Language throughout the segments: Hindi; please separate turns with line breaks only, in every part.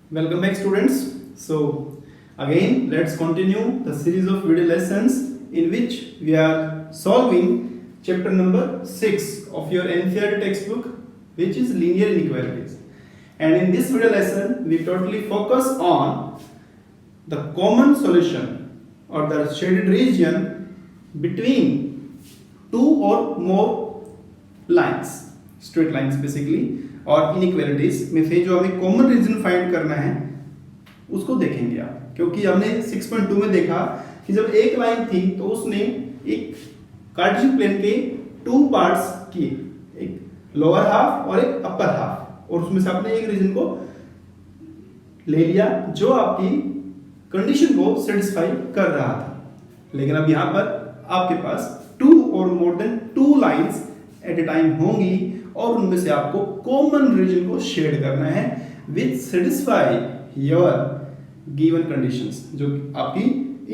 Welcome back students. So again let's continue the series of video lessons in which we are solving chapter number 6 of your NCERT textbook, which is linear inequalities. And in this video lesson we totally focus on the common solution or the shaded region between two or more lines, straight lines basically, और इनइक्वालिटीज में से जो हमें कॉमन रीजन फाइंड करना है उसको देखेंगे आप, क्योंकि हमने 6.2 में देखा कि जब एक लाइन थी तो उसने एक कार्टेशियन प्लेन के टू पार्ट्स किए, एक लोअर हाफ और एक अपर हाफ, और उसमें से आपने एक रीजन को ले लिया जो आपकी कंडीशन को सेटिस्फाई कर रहा था। लेकिन अब यहाँ पर आपके पास टू और more than two lines eight ए टाइम होंगी और उनमें से आपको कॉमन रीजन को शेड करना है विच सेटिस्फाई योर गिवन कंडीशंस। जो आपकी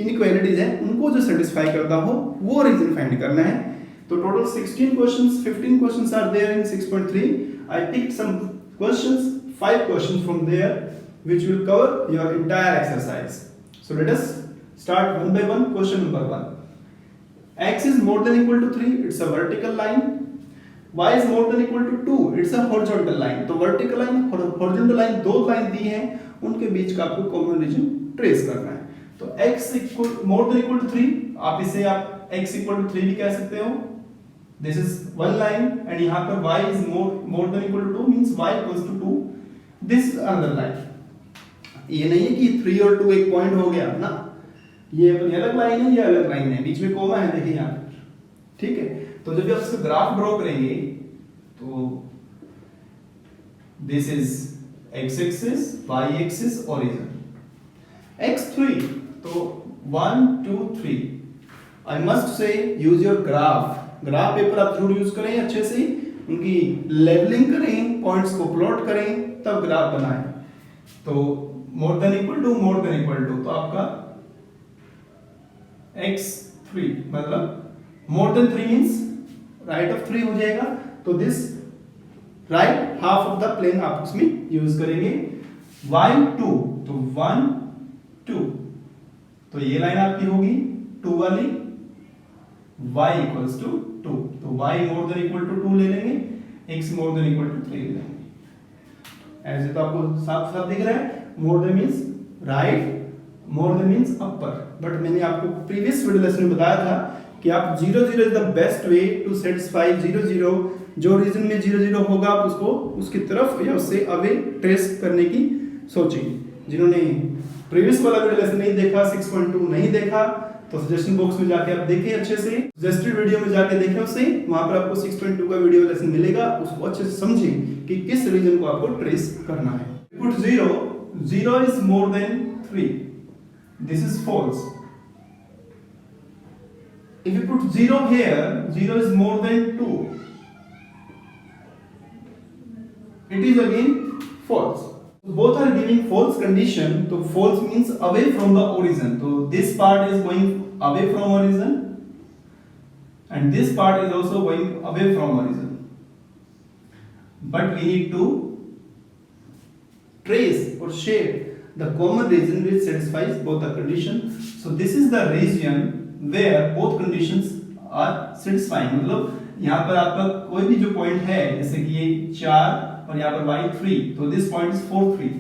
इनइक्वालिटीज हैं उनको जो सेटिस्फाई करता हो वो रीजन फाइंड करना है। तो total 16 questions, 15 questions are there in 6.3. I picked some questions, 5 questions from there which will cover your entire exercise. So let us start one by one. Question number 1. X is more than equal to 3, it's a vertical line. Y is more than equal to 2, it's a horizontal line. तो vertical line और horizontal line दो लाइन दी हैं, उनके बीच का आपको common region ट्रेस करना है। तो x more than equal to 3, आप इसे आप x equal to 3 भी कह सकते हो। This is one line and यहाँ पर y is more than equal to 2 means y equals to 2. This is another line. ये नहीं है कि 3 और 2 एक पॉइंट हो गया ना, ये अपनी अलग लाइन है, ये अलग लाइन है, बीच में कोमा है, देखिए यहाँ पर, ठीक है। तो जब आप इसका ग्राफ ड्रॉ करेंगे तो this is x axis, y axis, origin, x3, तो 1 2 3 I must say use your graph paper आप जरूर यूज करें, अच्छे से उनकी लेवलिंग करें, पॉइंट्स को प्लॉट करें, तब ग्राफ बनाएं। तो मोर देन इक्वल टू तो आपका x3 मतलब more than 3 means right of 3 हो जाएगा। तो this right half of the plane आप उसमें यूज करेंगे। y2 तो 1 2, तो ये लाइन आपकी होगी 2 वाली, y इक्वल्स टू 2, तो y more than equal to 2 ले लेंगे, x more than equal to 3 ले लेंगे। ऐसे तो आपको साफ साफ दिख रहा है, more than means right, more than means upper. But मैंने आपको प्रीवियस वीडियो लेसन में बताया था कि आप 0 0 is the best way to satisfy 0 0। जो रीजन में 0 0 होगा आप उसको उसकी तरफ या उससे अवे ट्रेस करने की सोचेंगे। जिन्होंने प्रीवियस वाला वीडियो लेसन नहीं देखा, 6.2 नहीं देखा, तो सजेशन बॉक्स में जाके आप देखें अच्छे से, सजेस्टेड वीडियो में जाके देखें उससे, वहां पर आपको 6.2 का वीडियो लेसन मिलेगा, उसको अच्छे से समझें कि किस रीजन को आपको ट्रेस करना है। Put 0 is more than 3, this is false. If you put 0 here, 0 is more than 2. It is again false. Both are giving false condition. So false means away from the origin. So this part is going away from origin, and this part is also going away from origin. But we need to trace or shade the common region which satisfies both the condition. So this is the region where both conditions are satisfying। मतलब यहाँ पर आपका कोई भी जो पॉइंट है, जैसे कि ये 4 और यहाँ पर y3, तो this point is 4 3,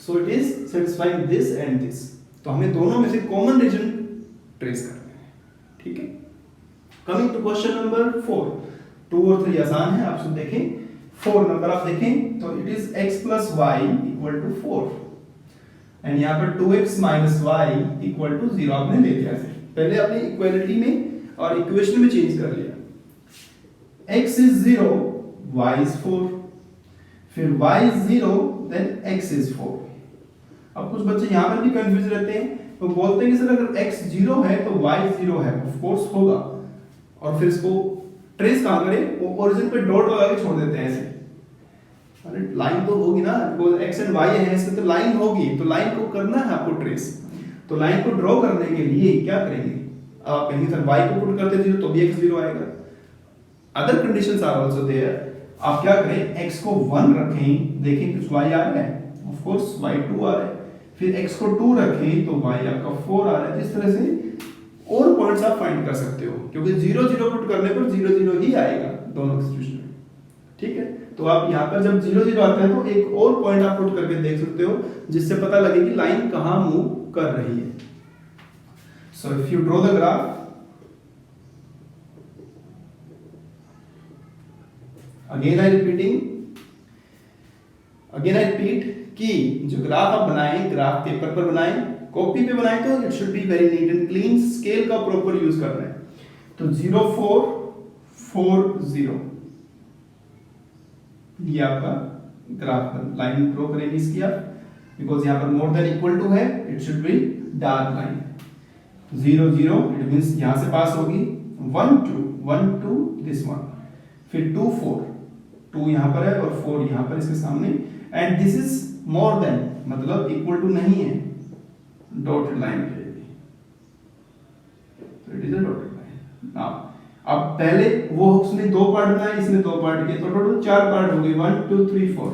so it is satisfying this and this। तो हमें दोनों में से कॉमन रीजन ट्रेस करना है, ठीक है। कमिंग टू क्वेश्चन नंबर 4, 2 और 3 आसान है, आप सब देखें। 4 नंबर आप देखें तो it is x plus y equal to 4 and यहाँ पर 2x minus y equal to 0 आपने ले लिया है। पहले आपने इक्वालिटी में और इक्वेशन में चेंज कर लिया। x is 0, y is 4, फिर y is 0, then x is 4। अब कुछ बच्चे यहाँ पर भी कंफ्यूज रहते हैं, तो बोलते हैं कि सर अगर x 0 है तो y 0 है, ऑफ कोर्स होगा, और फिर इसको ट्रेस कहाँ करें, वो ओरिजिन पे डॉट लगा के छोड़ देते हैं ऐसे। अरे लाइन तो होगी ना, x एंड y है, इसमें तो लाइन होगी, तो लाइन को करना है आपको ट्रेस। तो लाइन को ड्रॉ करने के लिए क्या करेंगे, आप कहेंगे सर y को पुट करते 0 तो भी x 0 आएगा। Other conditions are also there, आप क्या करें, x को 1 रखें, देखें कुछ y आ रहा है, ऑफ कोर्स y2 आ रहा है, फिर x को 2 रखें तो y आपका 4 आ रहा है। इस तरह से और पॉइंट्स आप फाइंड कर सकते हो, क्योंकि 0 0 पुट करने पर 0 0 ही आएगा दोनों सिचुएशन में, ठीक है। तो आप यहाँ पर जब 0 0 आता है तो एक और पॉइंट आप पुट करके देख सकते हो, जिससे पता लगे कि लाइन कहाँ मूव कर रही है। So if you draw the graph, again I repeat कि जो ग्राफ आप बनाएं, ग्राफ पेपर पर बनाएं, कॉपी पे बनाएं तो it should be very neat and clean, scale का प्रॉपर यूज करना है। तो 0 4 4 0 ये आपका ग्राफ का लाइन ड्रॉ करेंगे इसकी आप, बिकॉज यहाँ पर मोर देन इक्वल टू है, it should be dark line. 0 0 it means यहाँ से पास होगी, 1 2 दिस वन, फिर 2 4 2 यहाँ पर है और 4 यहाँ पर इसके सामने, and this is more then मतलब इक्वल टू नहीं है, डॉटेड लाइन रहेगी, तो it is a dotted line. Now अब पहले वो उसने 2 पार्ट बनाए, इसने 2 पार्ट किए, तो टोटल 4 पार्ट हो गए, 1 2 3 4।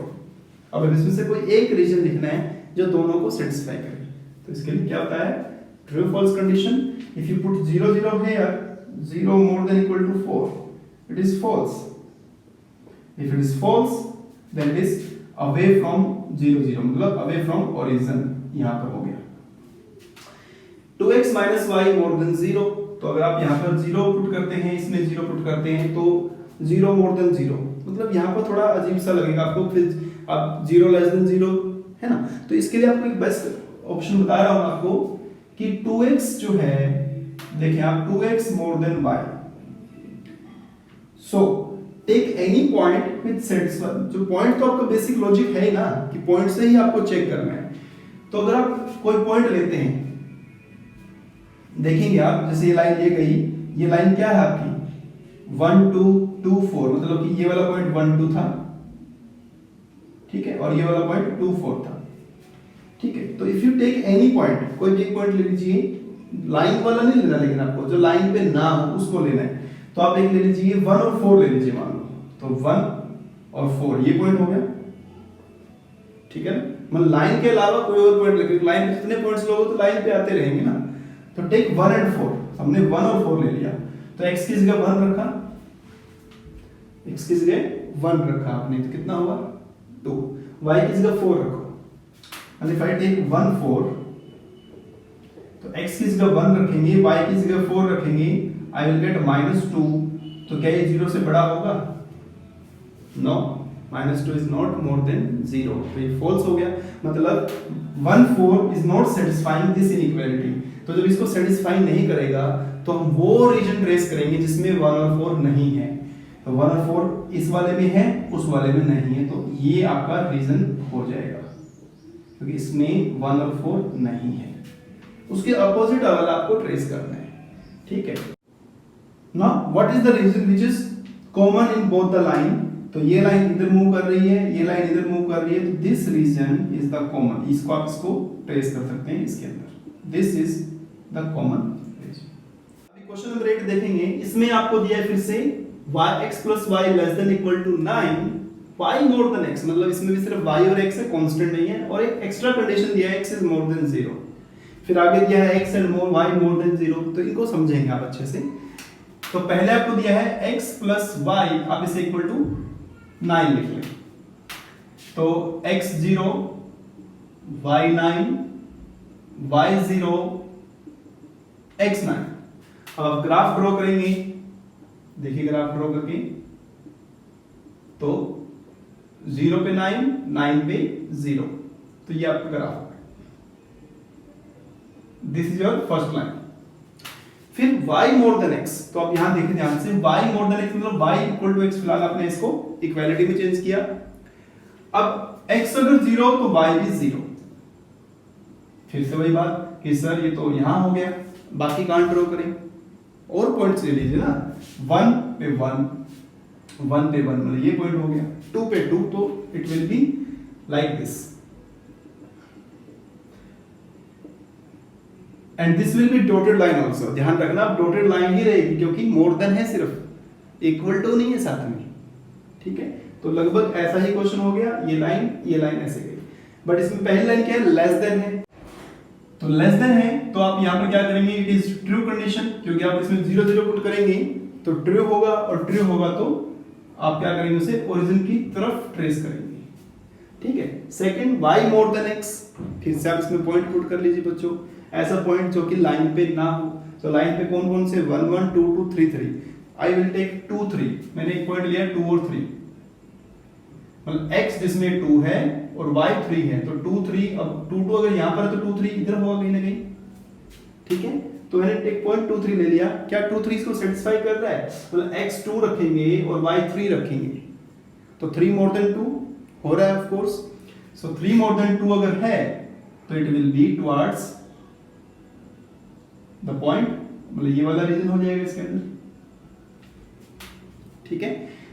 अब इसमें से कोई एक रीजन लिखना है जो दोनों को सेटिस्फाई करे, तो इसके लिए क्या होता है, true false condition. If you put 0 0 here, 0 more than equal to 4, it is false. If it is false then it is away from 0 0, मतलब अवे फ्रॉम ओरिजिन, यहां पर हो गया। 2x y मोर देन 0, तो अगर आप यहाँ पर 0 पुट करते हैं, इसमें 0 पुट करते हैं तो 0 मोर देन 0, मतलब यहाँ पर थोड़ा अजीब सा लगेगा आपको, फिर आप 0 लेस देन 0 है ना। तो इसके लिए आपको एक बेस्ट ऑप्शन बता रहा हूँ आपको कि 2x जो है, देखिए आप 2x more than y, so take any point with satisfy. जो पॉइंट तो आपका बेसिक लॉजिक है ही ना कि पॉइंट से ही आपको चेक करना है। तो अगर आप कोई पॉइंट लेते हैं, देखेंगे आप जैसे ये लाइन ले गई, ये लाइन क्या है आपकी 1 2 2 4, मतलब कि ये वाला पॉइंट 1 2 था, ठीक है, और ये वाला पॉइंट 2 4 था, ठीक है। तो if you take any point, कोई भी पॉइंट ले लीजिए, लाइन वाला नहीं लेना, लेकिन आपको जो लाइन पे ना हो उसको लेना है। तो आप एक ले लीजिए 1 और 4 ले लीजिए, मान लो तो 1 और 4 ये पॉइंट हो गया, ठीक है ना। मतलब लाइन के अलावा कोई और पॉइंट लेके, लाइन पे जितने पॉइंट्स लोगे तो लाइन पे आते रहेंगे ना। तो टेक 1 एंड 4, हमने 1 और 4 ले लिया, तो x की जगह 1 रखा, x की जगह 1 रखा आपने, तो कितना हुआ 2, y की जगह 4 रखो, and if I take 1 4, तो x की जगह 1 रखेंगे, y की जगह 4 रखेंगे, I will get -2, तो क्या ये 0 से बड़ा होगा? No, -2 is not more than 0, तो ये false हो गया, मतलब 1 4 is not satisfying this inequality। तो जब इसको सेटिस्फाई नहीं करेगा तो हम वो रीजन ट्रेस करेंगे जिसमें 1 और 4 नहीं है। तो 1 और 4 इस वाले में है, उस वाले में नहीं है, तो ये आपका रीजन हो जाएगा, क्योंकि इसमें 1 और 4 नहीं है। उसके अपोजिट वाला आपको ट्रेस करना है, ठीक है। Now what is the region which is common in both the line? तो ये लाइन इधर मूव कर रही है, ये लाइन इधर मूव कर रही है, तो this region is the common. इसको आप इसको ट्रेस कर सकते हैं इसके अंदर, this is the common region. अभी क्वेश्चन नंबर 8 देखेंगे, इसमें आपको दिया है फिर से x + y ≤ 9, y more than x, मतलब इसमें भी सिर्फ y और x है, कांस्टेंट नहीं है, और एक एक्स्ट्रा कंडीशन दिया है x is more than 0। फिर आगे दिया है x and y more than 0, तो इनको समझेंगे आप अच्छे से। तो पहले आपको दिया है x + y, आप इसे इक्वल टू 9 लिख लें, तो x0 y9 y0 x9। अब ग्राफ ड्रॉ करेंगे, देखिए ग्राफ ड्रॉ करके, तो 0 पे 9, 9 पे 0, तो ये आपका ग्राफ है। This is your first line. फिर y मोर देन x, तो आप यहां देखिए ध्यान से, y मोर देन x मतलब y इक्वल टू x, फिलहाल आपने इसको इक्वालिटी में चेंज किया। अब x अगर 0 तो y भी 0। फिर से वही बात कि सर ये तो यहां हो गया, बाकी कहां ड्रॉ करें? और पॉइंट्स ले लीजिए ना, 1 पे 1, 1 पे 1, मतलब ये पॉइंट हो गया, 2 पे 2, तो it will be like this, and this will be dotted line also. ध्यान रखना डॉटेड लाइन ही रहेगी, क्योंकि मोर देन है, सिर्फ इक्वल टू नहीं है साथ में, ठीक है। तो लगभग ऐसा ही क्वेश्चन हो गया, ये लाइन ऐसे गई। बट इसमें पहली लाइन क्या है, लेस देन है, तो लेस देन है तो आप यहाँ पर क्या करेंगे, इट इज ट्रू कंडीशन, क्योंकि आप इसमें 0 0 पुट करेंगे तो ट्रू होगा, और ट्रू होगा तो आप क्या करेंगे, उसे ओरिजिन की तरफ ट्रेस करेंगे। ठीक है। Second, y more then x, फिर से आप इसमें पॉइंट पुट कर लीजिए बच्चों, ऐसा पॉइंट जो कि लाइन पे ना हो। तो लाइन पे कौन कौन से, 1 1 2 2 3 3, आई विल टेक 2 3, मैंने एक पॉइंट लिया 2 और 3, मतलब x जिसमें 2 है और y 3 है, तो 2 3, अब 2 2 अगर यहाँ पर है तो 2 3 इधर होगा कहीं ना कहीं। ठीक है, तो मैंने टेक पॉइंट 2 3 ले लिया, क्या 2 3 इसको सेटिस्फाई कर रहा है, मतलब x 2 रखेंगे और y 3 रखेंगे, तो 3 मोर देन 2 हो रहा है of course. So 3 more than 2 अगर है तो it will be towards the point, मतलब ये वाला रीजन हो जाएगा इसके अंदर। ठीक है,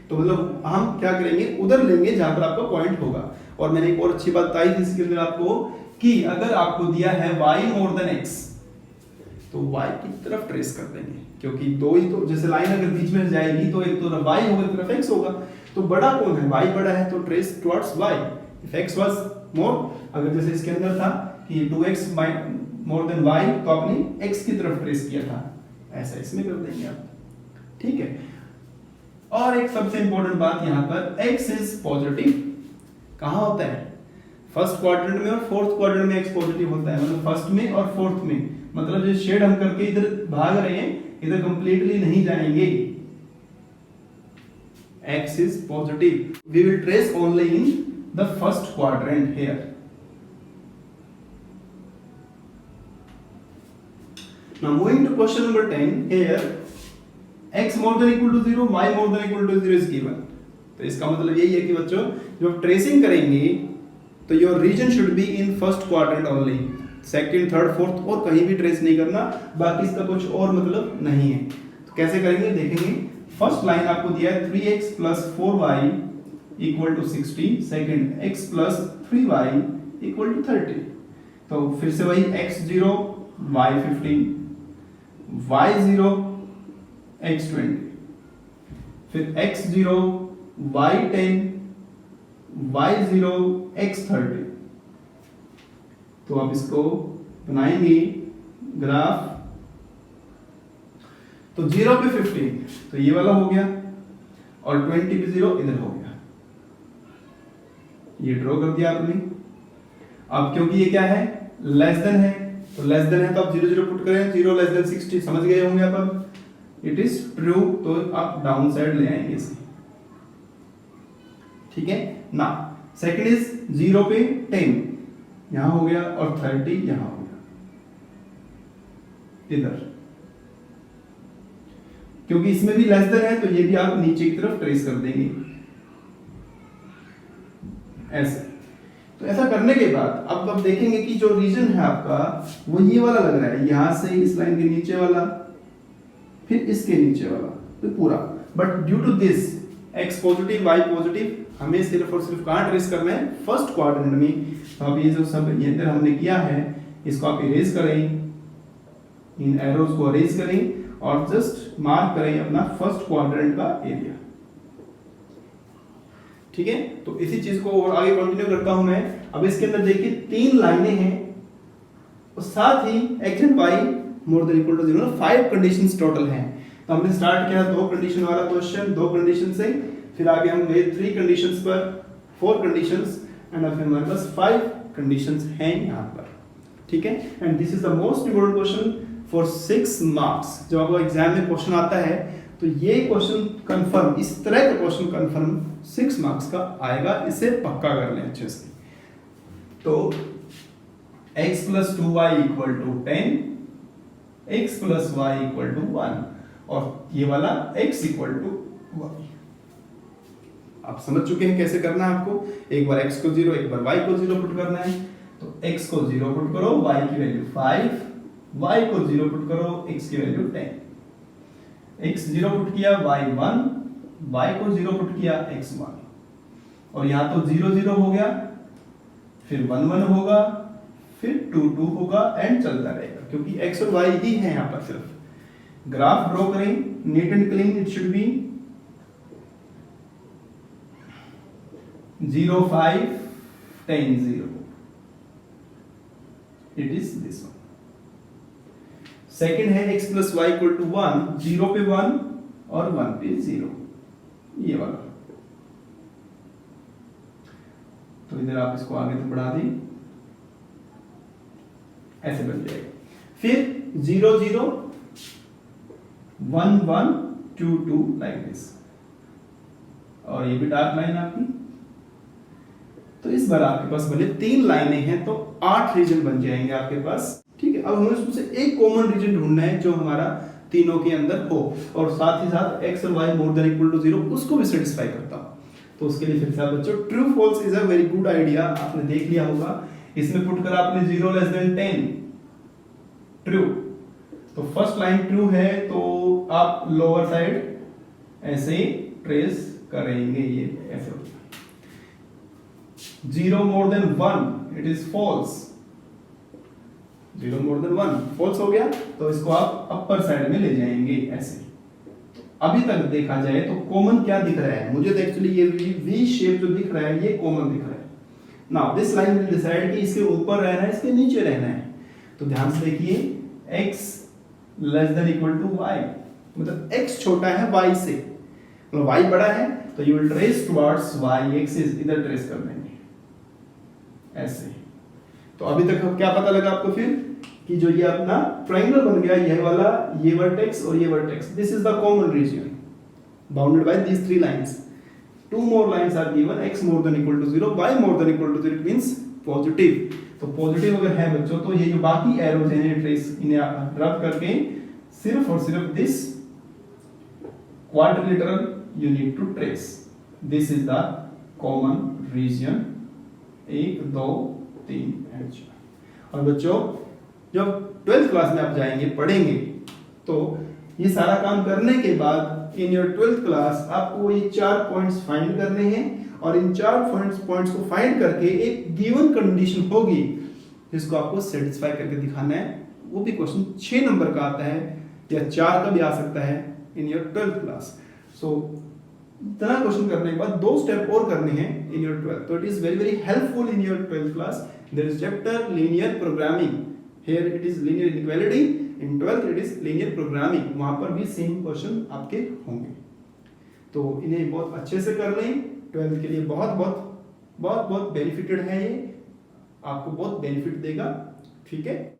तो मतलब हम क्या करेंगे, उधर लेंगे जहां पर आपका पॉइंट होगा। और मैंने एक और अच्छी बात बताई थी इसके अंदर आपको कि अगर आपको दिया है y मोर देन x तो y की तरफ ट्रेस कर देंगे, क्योंकि दो ही तो, जैसे लाइन अगर बीच में जाएगी तो एक तो y होगा एक तरफ x होगा, तो बड़ा कौन है, y बड़ा है तो trace towards y, if x was more, अगर जैसे इसके अंदर था कि 2x मोर देन y तो आपने x की तरफ ट्रेस किया था, ऐसा इसमें कर देंगे आप। ठीक है, और एक सबसे इंपॉर्टेंट बात यहाँ पर, x इज पॉजिटिव कहाँ होता है, फर्स्ट क्वाड्रेंट में और फोर्थ क्वाड्रेंट में x पॉजिटिव होता है, मतलब फर्स्ट में और फोर्थ में, मतलब जो शेड हम करके इधर भाग रहे हैं इधर कंप्लीटली नहीं जाएंगे, x is positive, we will trace only in the first quadrant here. Now moving to question number 10, here x more than equal to 0, y more than equal to 0 is given. तो इसका मतलब यही है कि बच्चों जब ट्रेसिंग करेंगे तो your region should be in first quadrant only, second third fourth और कहीं भी ट्रेस नहीं करना, बाकी इसका कुछ और मतलब नहीं है। तो कैसे करेंगे देखेंगे। फर्स्ट लाइन आपको दिया है 3x plus 4y equal to 60, second x plus 3y equal to 30, तो फिर से वही x0 y 15, y0 x 20, फिर x0 y 10, y0 x 30, तो आप इसको बनाएंगे ग्राफ, तो 0 पे 15 तो ये वाला हो गया और 20 पे 0 इधर हो गया, ये ड्रॉ कर दिया आपने। अब क्योंकि ये क्या है, लेस देन है, तो लेस देन है तो आप 0 0 पुट करें, 0 लेस देन 60, समझ गए होंगे आप। अब इट इज ट्रू तो आप डाउन साइड ले आएंगे इसे। ठीक है ना, सेकंड इज 0 पे 10 यहां हो गया और 30 यहां हो गया इधर, क्योंकि इसमें भी लेस देन है तो ये भी आप नीचे की तरफ ट्रेस कर देंगे ऐसे। तो ऐसा करने के बाद अब आप देखेंगे कि जो रीजन है आपका वो ये वाला लग रहा है, यहां से इस लाइन के नीचे वाला, फिर इसके नीचे वाला, तो पूरा। But due to this x positive y positive, हमें सिर्फ और सिर्फ कहां ट्रेस करना है, फर्स्ट क्वाड्रेंट में। तो अब ये जो सब ये इधर हमने किया है इसको आप इरेज करें, इन एरोज को इरेज करें और जस्ट मार्क करें अपना फर्स्ट क्वाड्रेंट का एरिया। ठीक है, तो इसी चीज को और आगे कंटिन्यू करता हूं मैं। अब इसके अंदर देखिए 3 लाइनें हैं और साथ ही x and y more than equal to 0, 5 conditions total हैं। तो हमने स्टार्ट किया 2 कंडीशन वाला क्वेश्चन, 2 कंडीशन से, फिर आगे हम गए 3 कंडीशंस पर, 4 कंडीशंस, एंड अब हमारे पास 5 कंडीशंस हैं यहां पर। ठीक है, and this is the most important question for 6 marks. जब आपको एग्जाम में क्वेश्चन आता है तो ये क्वेश्चन कंफर्म, इस तरह का क्वेश्चन कंफर्म 6 मार्क्स का आएगा, इसे पक्का कर लें अच्छे से। तो x plus 2y equal to 10, x plus y equal to 1, और ये वाला x equal to y। आप समझ चुके हैं कैसे करना है आपको, एक बार x को 0 एक बार y को 0 पुट करना है। तो x को 0 पुट करो, y की वैल्यू 5, y को 0 पुट करो, x की वैल्यू 10, x 0 पुट किया y 1, y को 0 पुट किया x 1, और यहां तो 0 0 हो गया, फिर 1 1 होगा, फिर 2 2 होगा, एंड चलता रहेगा, क्योंकि x और y ही है यहां पर। सिर्फ ग्राफ ड्रॉ करें, neat and clean it should be 0 5 10 0, it is this one. Second है x plus y equal to 1, 0 पे 1 और 1 पे 0, ये वाला। तो इधर आप इसको आगे तो बढ़ा दें, ऐसे बन जाएगा। फिर 0 0 1 1 2 2 लाइक दिस, और ये भी डार्क लाइन आपकी। तो इस बार आपके पास भले 3 लाइनें हैं तो 8 रीजन बन जाएंगे आपके पास, ठीक है। अब हमें उसमें से एक कॉमन रीजन ढूंढना है जो हमारा तीनों के अंदर हो, और साथ ही साथ x और y more than equal to 0 उसको भी सेटिस्फाई करता हो। तो उसके लिए फिर से बच्चों true false is a very good idea, आपने देख लिया होगा। इसमें पुट कर आपने 0 लेस देन 10 ट्रू, तो फर्स्ट लाइन ट्रू है तो आप लोअर साइड ऐसे ट्रेस करेंगे, ये ऐसे होगा। 0 more than 1 it is false, 0 more than 1 false हो गया, तो इसको आप अपर साइड में ले जाएंगे ऐसे। अभी तक देखा जाए तो कॉमन क्या दिख रहा है मुझे, तो एक्चुअली ये वी शेप जो दिख रहा है ये कॉमन दिख रहा है। Now this line will decide कि इसके ऊपर रहना है इसके नीचे रहना है। तो ध्यान से देखिए, x less than equal to y, मतलब x छोटा है y से, मतलब y बड़ा है तो you will trace towards y, x इधर ट्रेस कर देंगे ऐसे। तो अभी तक क्या पता लगा आपको फिर कि जो ये अपना ट्रायंगल बन गया, ये वाला, ये वर्टेक्स और ये vertex, this is the common reason bounded by these 3 lines. 2 more lines are given, x more than equal to 0, y more than equal to 0 means positive. तो पॉजिटिव अगर है बच्चों तो ये जो बाकी एरोज हैं ट्रेस इन्हें रब करके सिर्फ और सिर्फ this quadrilateral you need to trace, this is the common region 1 2 3 and 4। और बच्चों जब 12th क्लास में आप जाएंगे पढ़ेंगे तो ये सारा काम करने के बाद इन योर 12th क्लास आपको ये 4 पॉइंट्स फाइंड करने हैं, और इन 4 पॉइंट्स को फाइंड करके एक गिवन कंडीशन होगी जिसको आपको सेटिस्फाई करके दिखाना है। वो भी क्वेश्चन 6 नंबर का आता है या 4 का भी आ सकता है इन योर 12th क्लास। सो इतना क्वेश्चन करने के बाद 2 स्टेप और करने हैं इन योर 12th, तो it is very very helpful in your 12th class. There is chapter linear programming, here it is linear inequality, in 12th it is linear programming, वहां पर भी सेम क्वेश्चन आपके होंगे। तो इन्हें बहुत अच्छे से कर लें, 12th के लिए बहुत बेनिफिटेड है, ये आपको बहुत बेनिफिट देगा, ठीक है।